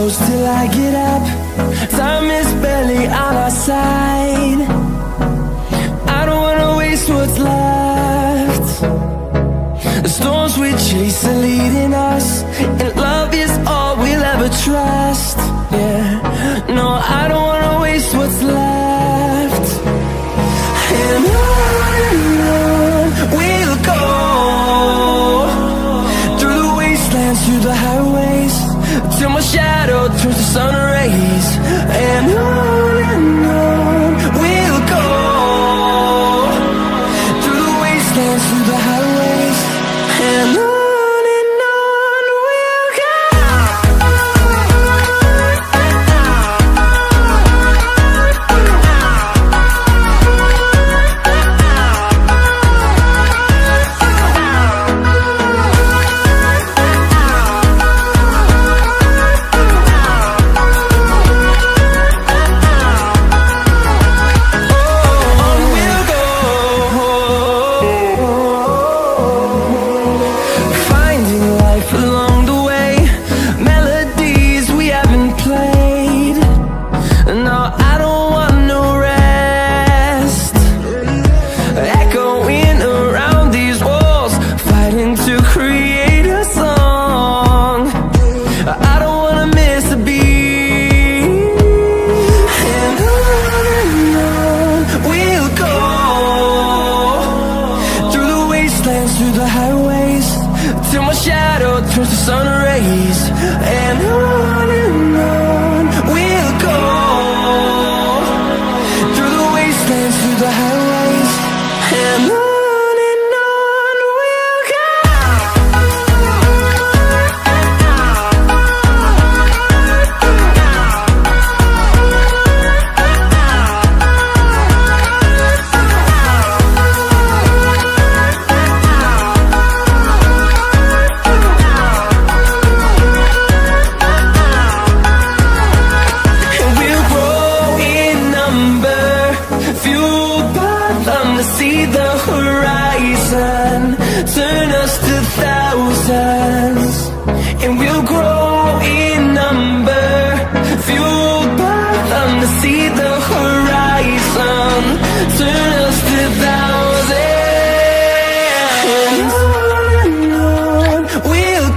close till I get up. Time is barely on our side. I don't wanna waste what's left. The storms we chase are leading us, and love is all we'll ever trust. Yeah, no, I don't wanna waste what's left. And on we'll go, through the wastelands, through the highways, till my shadow turns to sun rays. And on we'll go, through the wastelands, through the highways, and on we'll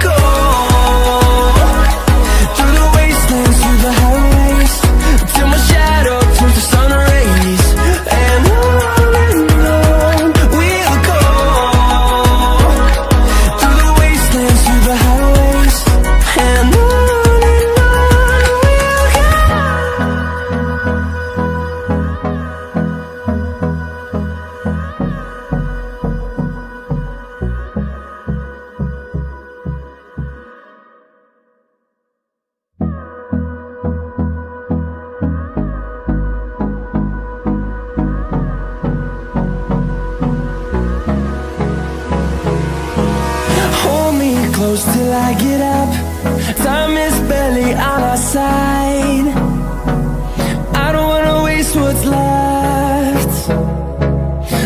go. Till I get up, time is barely on our side. I don't wanna waste what's left.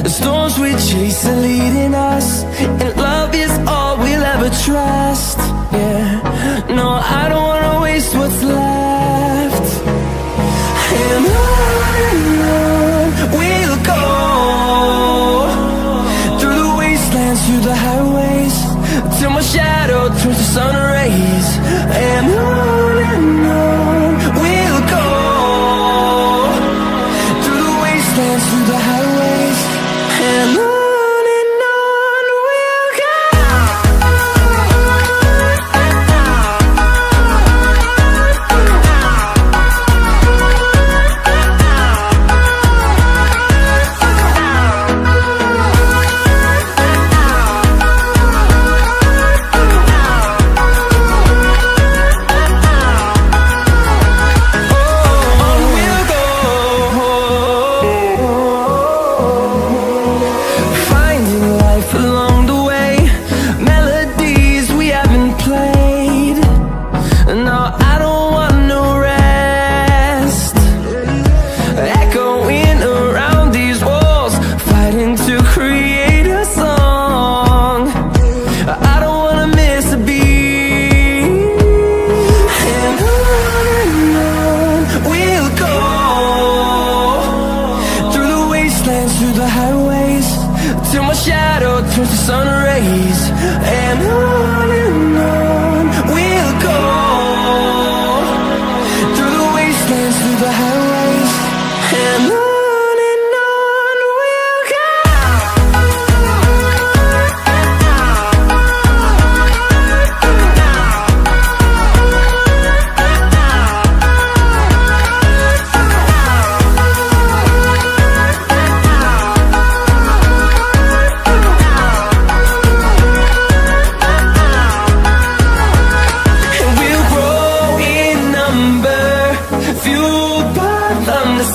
The storms we chase are leading us, and love is all we'll ever trust. Yeah, no, I don't wanna waste what's left. And on we'll go, through the wastelands, through the highways, till my shadow turns to sun rays. And on we'll go, through the wastelands, through the highways, and on we'll go. till my shadow turns to sun rays. And on we'll go, through the wastelands, through the highways. And on we'll go.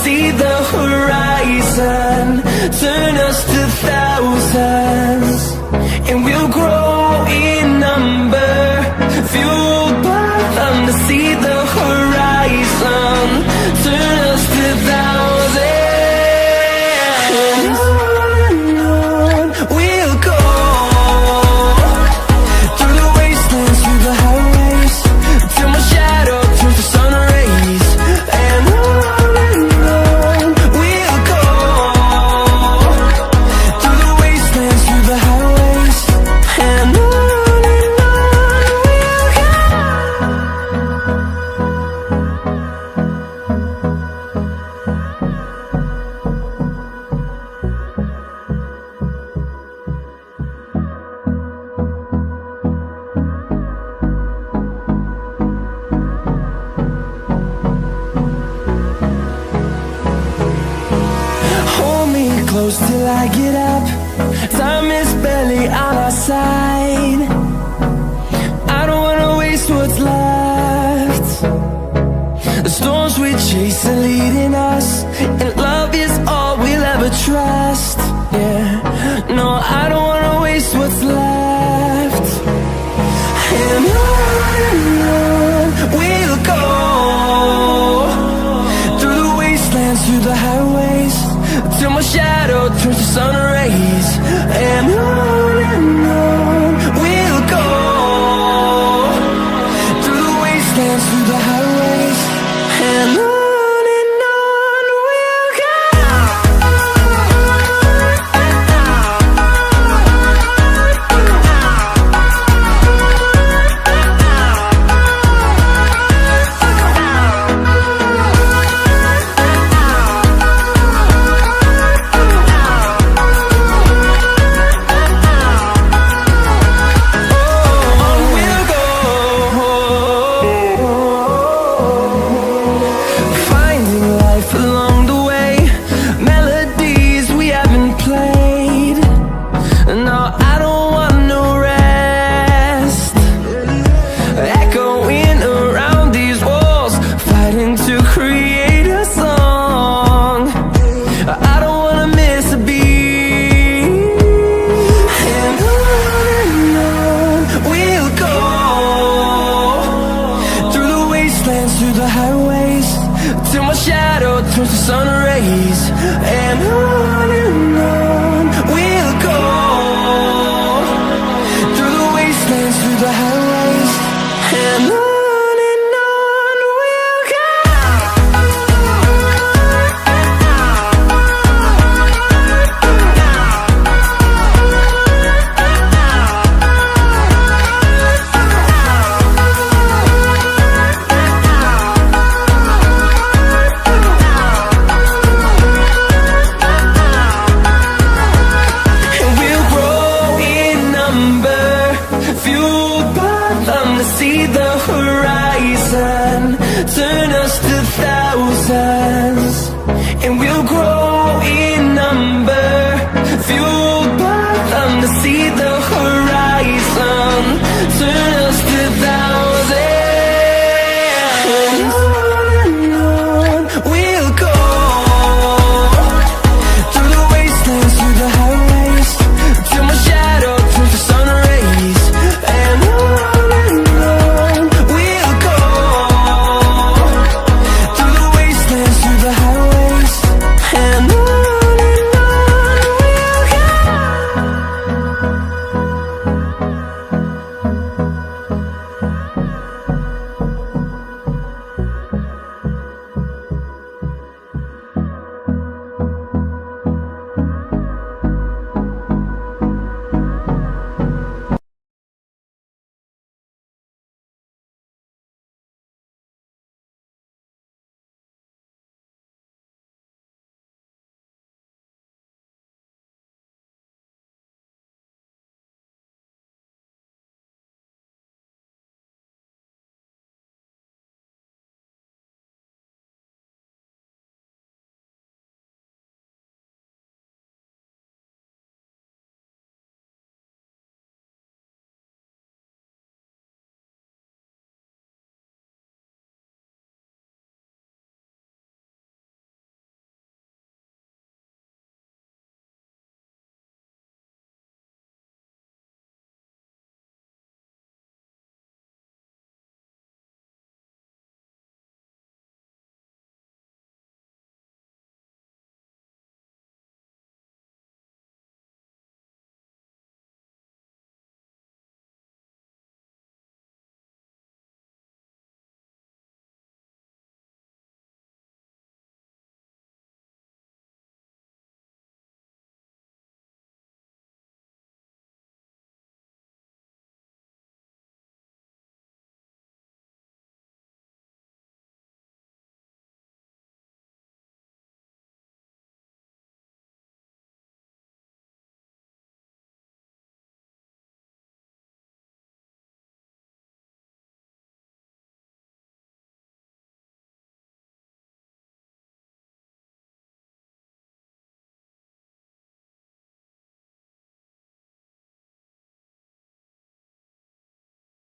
See the horizon, turn us to thousands, and we'll grow in number, fueled by them to see the horizon, turn us to thousands, and on we'll go, through the wastelands, through the highways, till my shadow turns to sun rays, and on. Close till I get up, time is barely on our side. I don't wanna waste what's left. The storms we chase are leading us, and love is all we'll ever trust. Yeah, no, I don't wanna waste what's left. And on we'll go, through the wastelands, through the highways, till my shadow turns to sun rays. And on we'll go, through the wastelands, through the highways. And on we'll go. Through the highways, till my shadow turns to sun rays. And